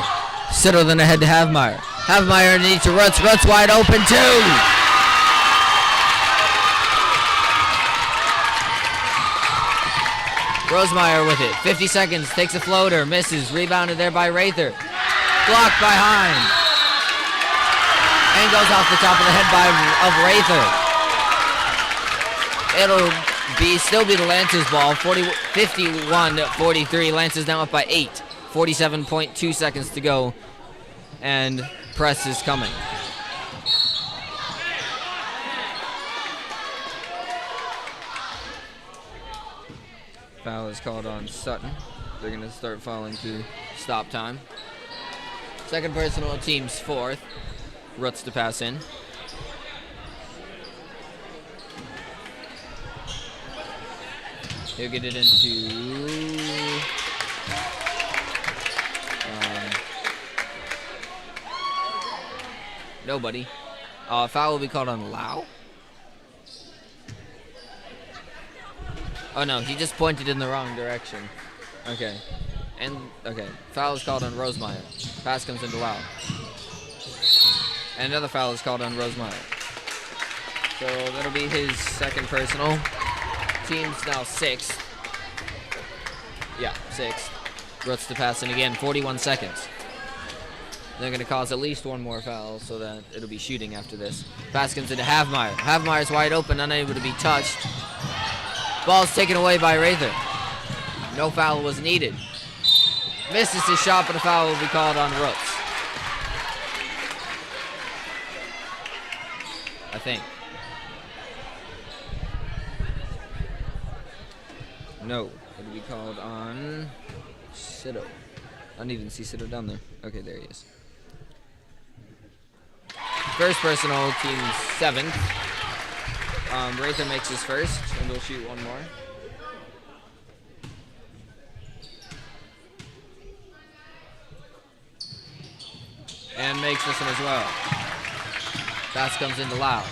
Sitto then ahead to Havmeyer. Havmeyer underneath to Rutz. Rutz wide open 2. Rosemeyer with it. 50 seconds. Takes a floater. Misses. Rebounded there by Rather. Blocked by Hine. And goes off the top of the head of Rather. It'll still be the Lancers ball. 51-43. Lancers now up by 8. 47.2 seconds to go. And press is coming. Foul is called on Sutton. They're going to start fouling to stop time. Second personal, team's 4th. Rutz to pass in. He'll get it into nobody. Foul will be called on Lau. Oh no, he just pointed in the wrong direction. Okay. Foul is called on Rosemeyer. Pass comes into Lau. And another foul is called on Rosemeyer. So that'll be his second personal. Team's now 6th. Yeah, 6th. Rutz to pass in again, 41 seconds. They're going to cause at least one more foul so that it'll be shooting after this. Pass comes into Havmeyer. Havmeyer's wide open, unable to be touched. Ball's taken away by Rather. No foul was needed. Misses his shot, but a foul will be called on Rutz. I think. No, it'll be called on Sitto. I don't even see Sitto down there. Okay, there he is. First personal, team 7th. Rather makes his first, and he'll shoot one more. And makes this one as well. Pass comes into Lau.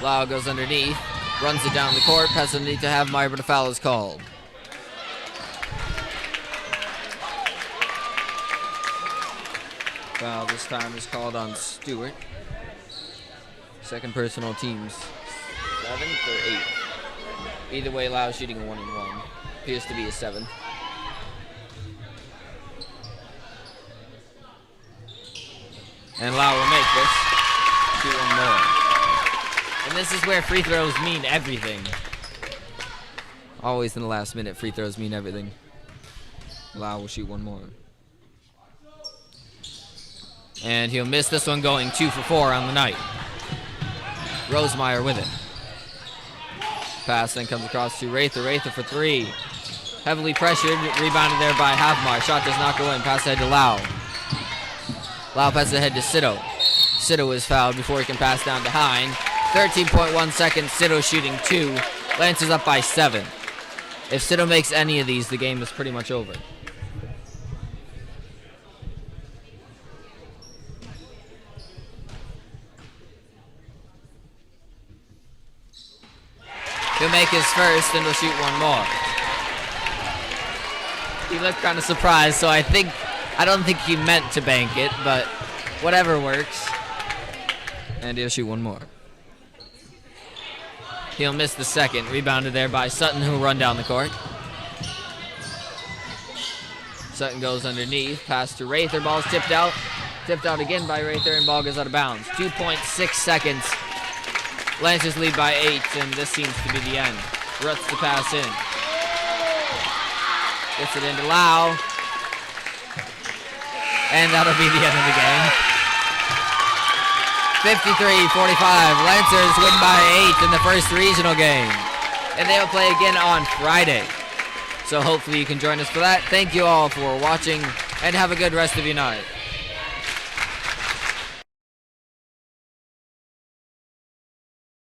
Lau goes underneath, runs it down the court, passes underneath to Havmeyer, but a foul is called. Foul this time is called on Stewart. Second personal, teams 7th or 8th. Either way, Lau shooting a 1-and-1. Appears to be a 7th. And Lau will make this. Shoot one more. And this is where free throws mean everything. Always in the last minute, free throws mean everything. Lau will shoot one more. And he'll miss this one, going 2 for 4 on the night. Rosemeyer with it. Pass then comes across to Rather. Rather for 3. Heavily pressured, rebounded there by Havmeyer. Shot does not go in. Pass ahead to Lau. Lau passes ahead to Sitto. Sitto is fouled before he can pass down to Hine. 13.1 seconds. Sitto shooting 2. Lancers up by 7. If Sitto makes any of these, the game is pretty much over. He'll make his first and he'll shoot one more. He looked kind of surprised, so I don't think he meant to bank it, but whatever works. And he'll shoot one more. He'll miss the second. Rebounded there by Sutton, who'll run down the court. Sutton goes underneath. Pass to Rather. Ball's tipped out. Tipped out again by Rather, and ball goes out of bounds. 2.6 seconds. Lancers lead by 8, and this seems to be the end. Ruts the pass in. Gets it into Lau. And that'll be the end of the game. 53-45. Lancers win by 8 in the first regional game. And they'll play again on Friday. So hopefully you can join us for that. Thank you all for watching, and have a good rest of your night.